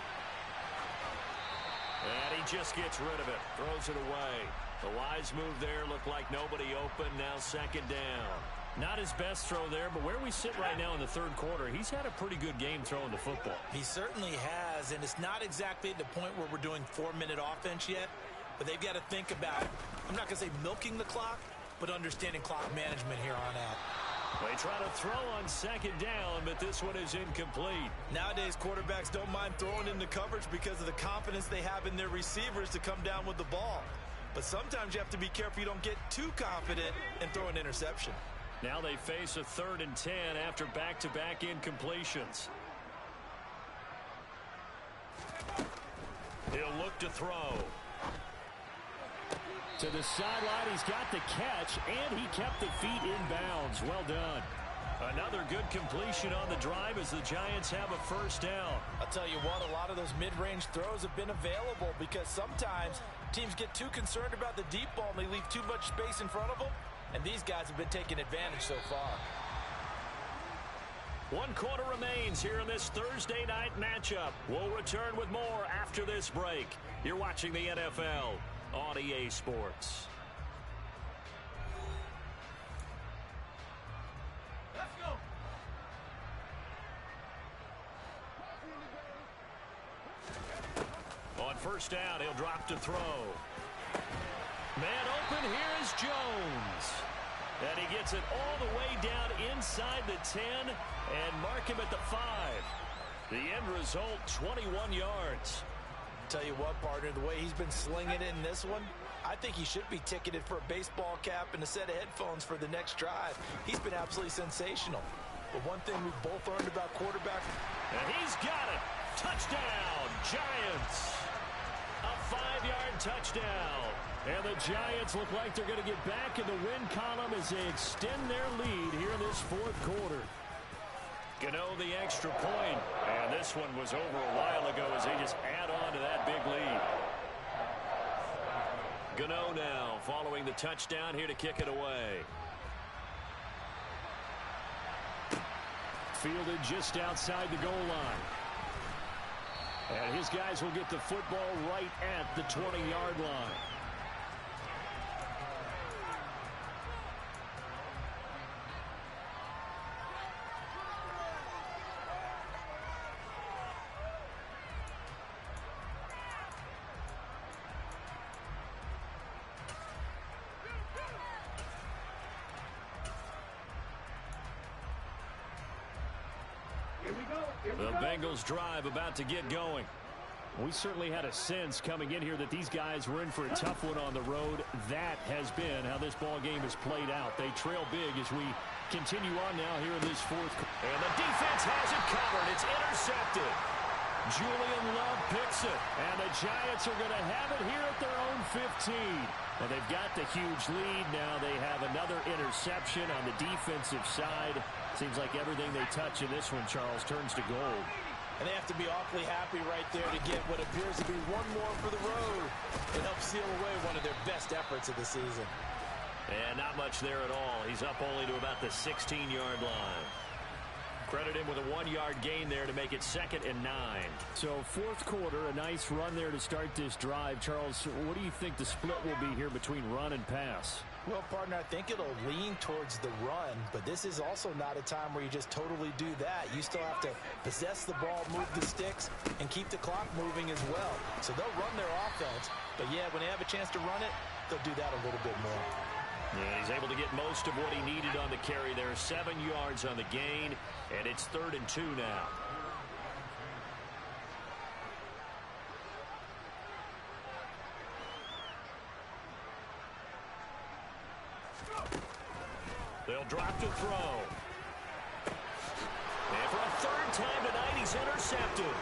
And he just gets rid of it. Throws it away. The wise move there. Looked like nobody open. Now second down. Not his best throw there, but where we sit right now in the third quarter, he's had a pretty good game throwing the football. He certainly has, and it's not exactly at the point where we're doing 4-minute offense yet, but they've got to think about, I'm not going to say milking the clock, but understanding clock management here on out. They try to throw on second down, but this one is incomplete. Nowadays, quarterbacks don't mind throwing into coverage because of the confidence they have in their receivers to come down with the ball. But sometimes you have to be careful you don't get too confident and throw an interception. Now they face a 3rd and 10 after back-to-back incompletions. He'll look to throw. To the sideline, he's got the catch, and he kept the feet in bounds. Well done. Another good completion on the drive as the Giants have a first down. I'll tell you what, a lot of those mid-range throws have been available because sometimes teams get too concerned about the deep ball and they leave too much space in front of them. And these guys have been taking advantage so far. 1 quarter remains here in this Thursday night matchup. We'll return with more after this break. You're watching the NFL on EA Sports. Let's go. On first down, he'll drop to throw. Man open, here is Jones. And he gets it all the way down inside the 10 and mark him at the 5. The end result, 21 yards. Tell you what, partner, the way he's been slinging it in this one, I think he should be ticketed for a baseball cap and a set of headphones for the next drive. He's been absolutely sensational. But one thing we've both learned about quarterbacks. And he's got it. Touchdown, Giants. A 5-yard touchdown. And the Giants look like they're going to get back in the win column as they extend their lead here in this fourth quarter. Gano the extra point. And this one was over a while ago as they just add on to that big lead. Gano now following the touchdown here to kick it away. Fielded just outside the goal line. And his guys will get the football right at the 20-yard line. The Bengals drive about to get going. We certainly had a sense coming in here that these guys were in for a tough one on the road. That has been how this ball game has played out. They trail big as we continue on now here in this fourth. And the defense has it covered. It's intercepted. Julian Love picks it. And the Giants are going to have it here at their own 15. And they've got the huge lead. Now they have another interception on the defensive side. Seems like everything they touch in this one, Charles, turns to gold. And they have to be awfully happy right there to get what appears to be one more for the road and help seal away one of their best efforts of the season. And not much there at all. He's up only to about the 16-yard line. Credit him with a 1-yard gain there to make it 2nd and 9. So fourth quarter, a nice run there to start this drive. Charles, what do you think the split will be here between run and pass? Well, partner, I think it'll lean towards the run, but this is also not a time where you just totally do that. You still have to possess the ball, move the sticks, and keep the clock moving as well. So they'll run their offense, but yeah, when they have a chance to run it, they'll do that a little bit more. Yeah, he's able to get most of what he needed on the carry there. 7 yards on the gain, and it's 3rd and 2 now. They'll drop to throw. And for a 3rd time tonight, he's intercepted.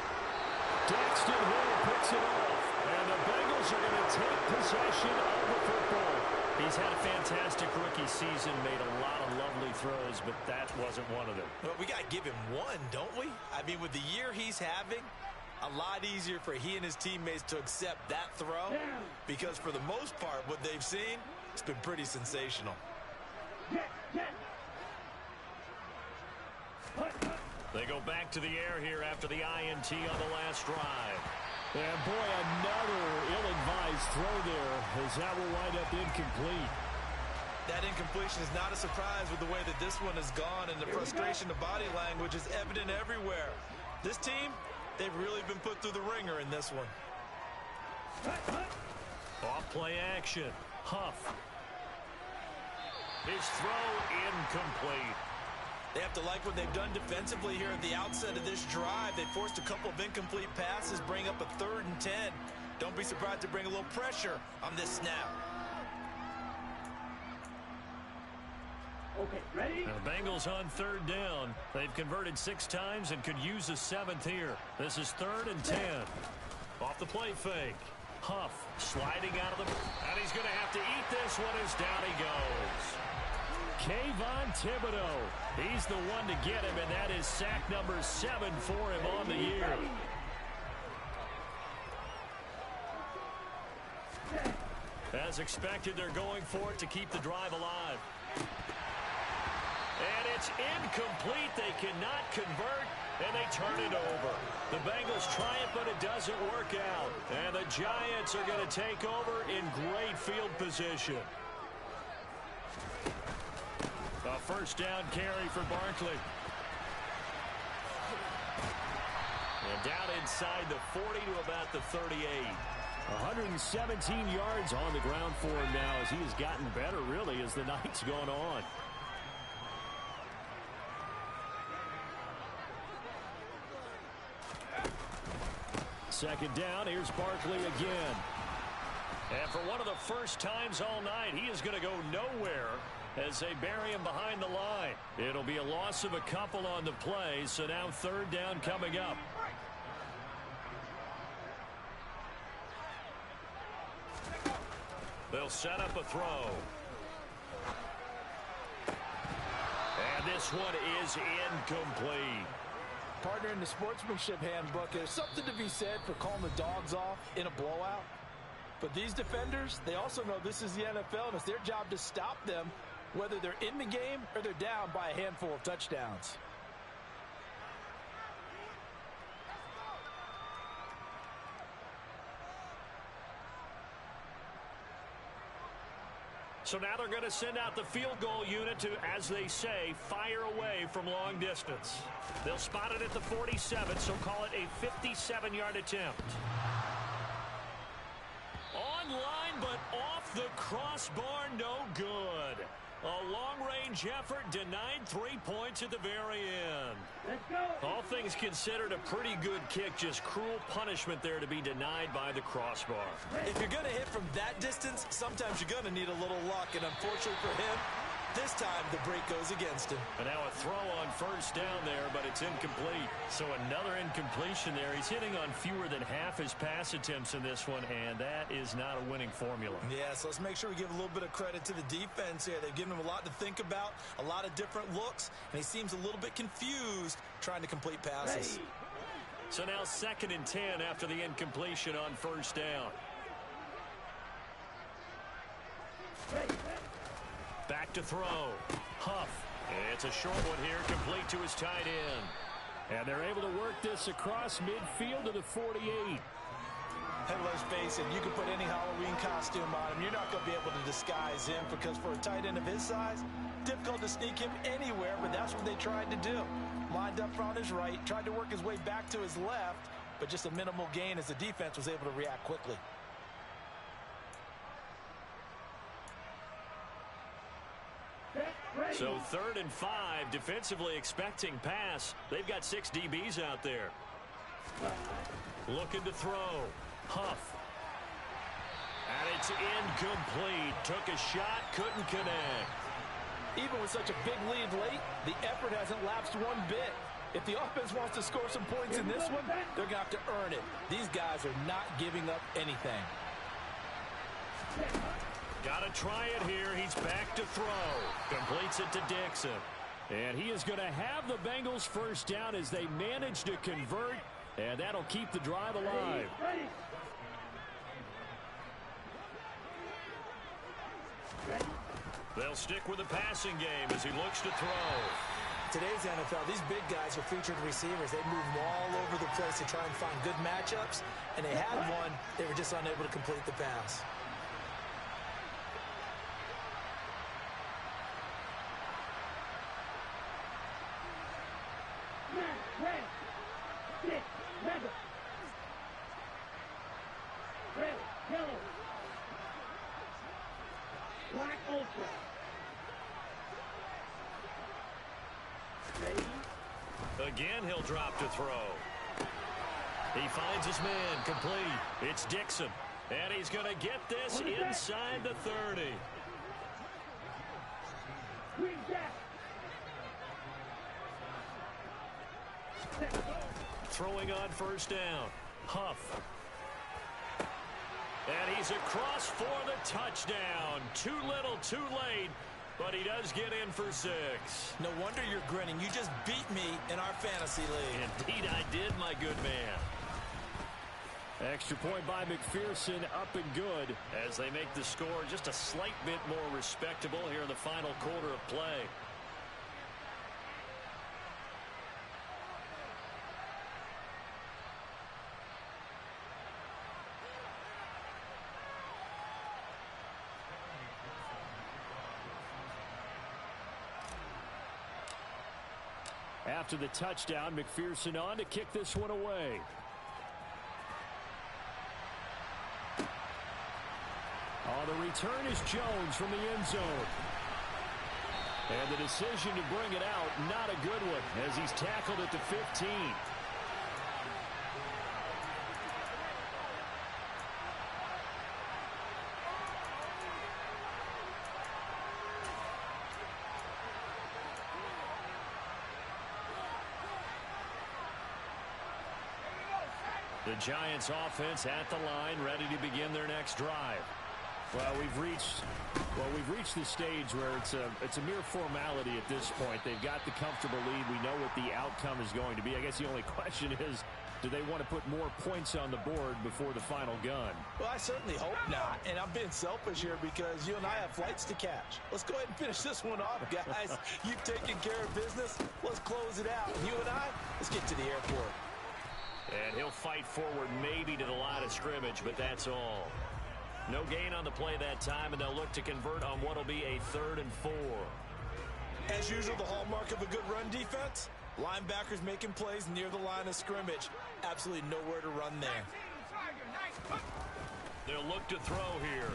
Daxton Hill picks it off. And the Bengals are going to take possession of the football. He's had a fantastic rookie season, made a lot of lovely throws, but that wasn't one of them. Well, we got to give him one, don't we? I mean, with the year he's having, a lot easier for he and his teammates to accept that throw because for the most part, what they've seen, it's been pretty sensational. They go back to the air here after the INT on the last drive. And boy, another ill-advised throw there, as that will wind up incomplete. That incompletion is not a surprise with the way that this one has gone, and the frustration of body language is evident everywhere. This team, they've really been put through the ringer in this one. Off play action. Huff. His throw incomplete. They have to like what they've done defensively here at the outset of this drive. They forced a couple of incomplete passes, bring up a 3rd and 10. Don't be surprised to bring a little pressure on this snap. Okay, ready? Now the Bengals on 3rd down. They've converted 6 times and could use a 7th here. This is 3rd and 10. Off the play fake. Huff sliding out of the... And he's going to have to eat this one as down he goes. Kayvon Thibodeau. He's the one to get him, and that is sack number 7 for him on the year. As expected, they're going for it to keep the drive alive. And it's incomplete. They cannot convert, and they turn it over. The Bengals try it, but it doesn't work out. And the Giants are going to take over in great field position. A first down carry for Barkley. And down inside the 40 to about the 38. 117 yards on the ground for him now as he has gotten better, really, as the night's gone on. Second down, here's Barkley again. And for one of the first times all night, he is going to go nowhere as they bury him behind the line. It'll be a loss of a couple on the play, so now 3rd down coming up. They'll set up a throw. And this one is incomplete. Partner, in the sportsmanship handbook, there's something to be said for calling the dogs off in a blowout. But these defenders, they also know this is the NFL, and it's their job to stop them, whether they're in the game or they're down by a handful of touchdowns. So now they're going to send out the field goal unit to, as they say, fire away from long distance. They'll spot it at the 47, so call it a 57-yard attempt. Online, but off the crossbar, no good. A long-range effort denied 3 points at the very end. Let's go. All things considered, a pretty good kick. Just cruel punishment there to be denied by the crossbar. If you're going to hit from that distance, sometimes you're going to need a little luck. And unfortunately for him, this time the break goes against him. And now a throw on first down there, but it's incomplete. So another incompletion there. He's hitting on fewer than half his pass attempts in this one, and that is not a winning formula. Yeah, so let's make sure we give a little bit of credit to the defense here. They've given him a lot to think about, a lot of different looks, and he seems a little bit confused trying to complete passes. So now 2nd and 10 after the incompletion on first down. Back to throw. Huff. It's a short one here, complete to his tight end. And they're able to work this across midfield to the 48. And let's face it, you can put any Halloween costume on him. You're not going to be able to disguise him because for a tight end of his size, difficult to sneak him anywhere, but that's what they tried to do. Lined up on his right, tried to work his way back to his left, but just a minimal gain as the defense was able to react quickly. So 3rd and 5, defensively expecting pass. They've got 6 DBs out there. Looking to throw. Huff. And it's incomplete. Took a shot, couldn't connect. Even with such a big lead late, the effort hasn't lapsed one bit. If the offense wants to score some points in this one, they're going to have to earn it. These guys are not giving up anything. Got to try it here. He's back to throw. Completes it to Dixon. And he is going to have the Bengals first down as they manage to convert, and that'll keep the drive alive. They'll stick with the passing game as he looks to throw. Today's NFL, these big guys are featured receivers. They move them all over the place to try and find good matchups, and they had one. They were just unable to complete the pass. Again, he'll drop to throw. He finds his man complete. It's Dixon. And he's going to get this inside the 30. Throwing on first down. Huff. And he's across for the touchdown. Too little, too late. But he does get in for 6. No wonder you're grinning. You just beat me in our fantasy league. Indeed I did, my good man. Extra point by McPherson, up and good. As they make the score just a slight bit more respectable here in the final quarter of play. After the touchdown, McPherson on to kick this one away. On the return is Jones from the end zone. And the decision to bring it out, not a good one, as he's tackled at the 15. The Giants offense at the line, ready to begin their next drive. Well, we've reached the stage where it's a mere formality at this point. They've got the comfortable lead. We know what the outcome is going to be. I guess the only question is, do they want to put more points on the board before the final gun? Well, I certainly hope not. And I'm being selfish here because you and I have flights to catch. Let's go ahead and finish this one off, guys. You've taken care of business. Let's close it out. And you and I, let's get to the airport. And he'll fight forward maybe to the line of scrimmage, but that's all. No gain on the play that time, and they'll look to convert on what will be a 3rd and 4. As usual, the hallmark of a good run defense, linebackers making plays near the line of scrimmage. Absolutely nowhere to run there. They'll look to throw here.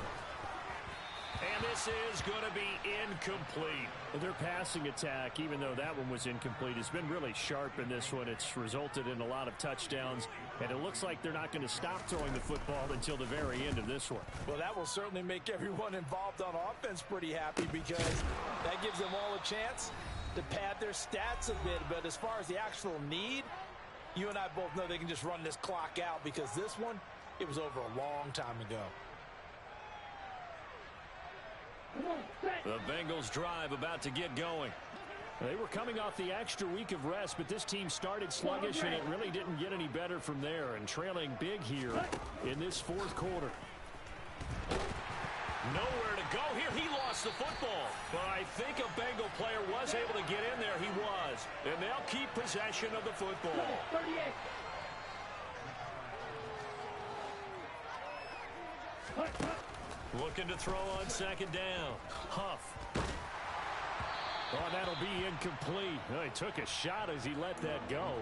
And this is going to be incomplete. Their passing attack, even though that one was incomplete, has been really sharp in this one. It's resulted in a lot of touchdowns, and it looks like they're not going to stop throwing the football until the very end of this one. Well, that will certainly make everyone involved on offense pretty happy because that gives them all a chance to pad their stats a bit. But as far as the actual need, you and I both know they can just run this clock out because this one, it was over a long time ago. The Bengals drive about to get going. They were coming off the extra week of rest, but this team started sluggish, and it really didn't get any better from there, and trailing big here in this 4th quarter. Nowhere to go here. He lost the football. But I think a Bengal player was able to get in there. He was. And they'll keep possession of the football. 38. Looking to throw on 2nd down. Huff. Oh, that'll be incomplete. Oh, he took a shot as he let that go.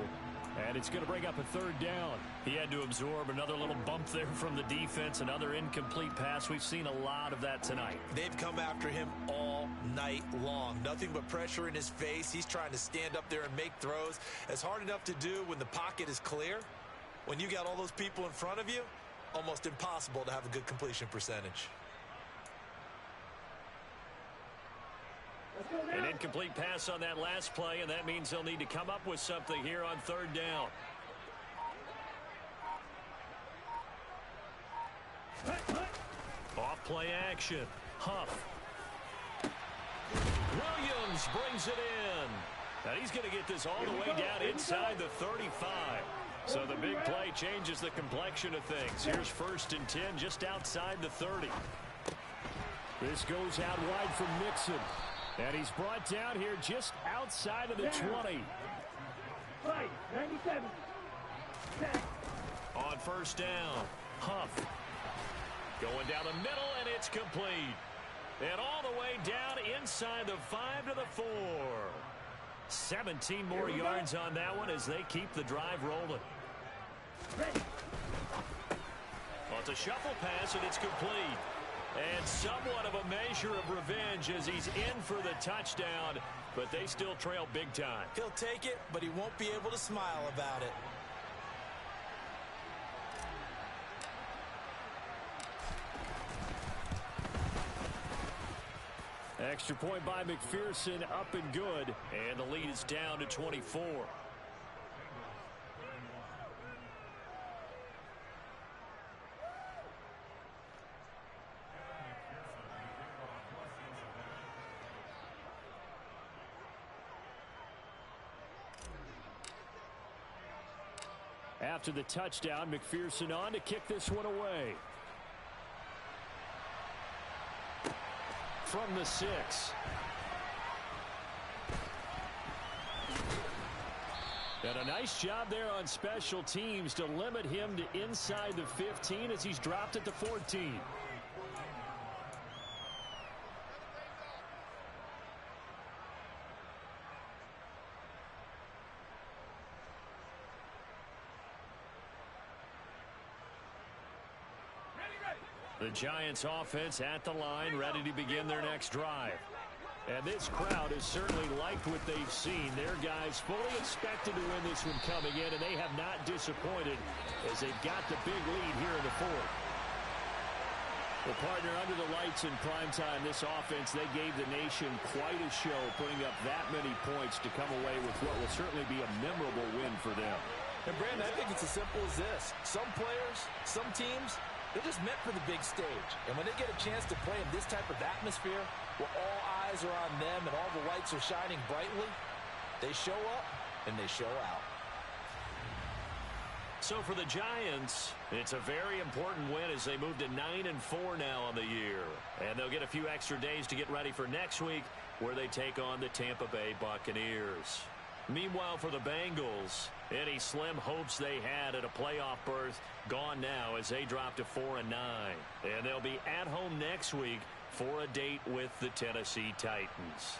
And it's going to bring up a 3rd down. He had to absorb another little bump there from the defense. Another incomplete pass. We've seen a lot of that tonight. They've come after him all night long. Nothing but pressure in his face. He's trying to stand up there and make throws. It's hard enough to do when the pocket is clear. When you got all those people in front of you, almost impossible to have a good completion percentage. An incomplete pass on that last play, and that means they'll need to come up with something here on 3rd down. Off play action. Huff. Williams brings it in. Now he's going to get this all the way down inside the 35. So the big play changes the complexion of things. Here's 1st and 10 just outside the 30. This goes out wide from Mixon. And he's brought down here just outside of the 20. Right, 97. On first down, Huff. Going down the middle, and it's complete. And all the way down inside the 5 to the 4. 17 more yards on that one as they keep the drive rolling. Well, it's a shuffle pass, and it's complete. And somewhat of a measure of revenge as he's in for the touchdown, but they still trail big time. He'll take it, but he won't be able to smile about it. Extra point by McPherson, up and good. And the lead is down to 24. After the touchdown, McPherson on to kick this one away. From the 6. And a nice job there on special teams to limit him to inside the 15 as he's dropped at the 14. The Giants offense at the line, ready to begin their next drive. And this crowd has certainly liked what they've seen. Their guys fully expected to win this one coming in, and they have not disappointed as they've got the big lead here in the 4th. Well, partner, under the lights in primetime, this offense, they gave the nation quite a show, putting up that many points to come away with what will certainly be a memorable win for them. And, Brandon, I think it's as simple as this. Some players, some teams, they're just meant for the big stage. And when they get a chance to play in this type of atmosphere, where all eyes are on them and all the lights are shining brightly, they show up and they show out. So for the Giants, it's a very important win as they move to 9-4 now on the year. And they'll get a few extra days to get ready for next week, where they take on the Tampa Bay Buccaneers. Meanwhile, for the Bengals, any slim hopes they had at a playoff berth gone now as they drop to 4-9. And they'll be at home next week for a date with the Tennessee Titans.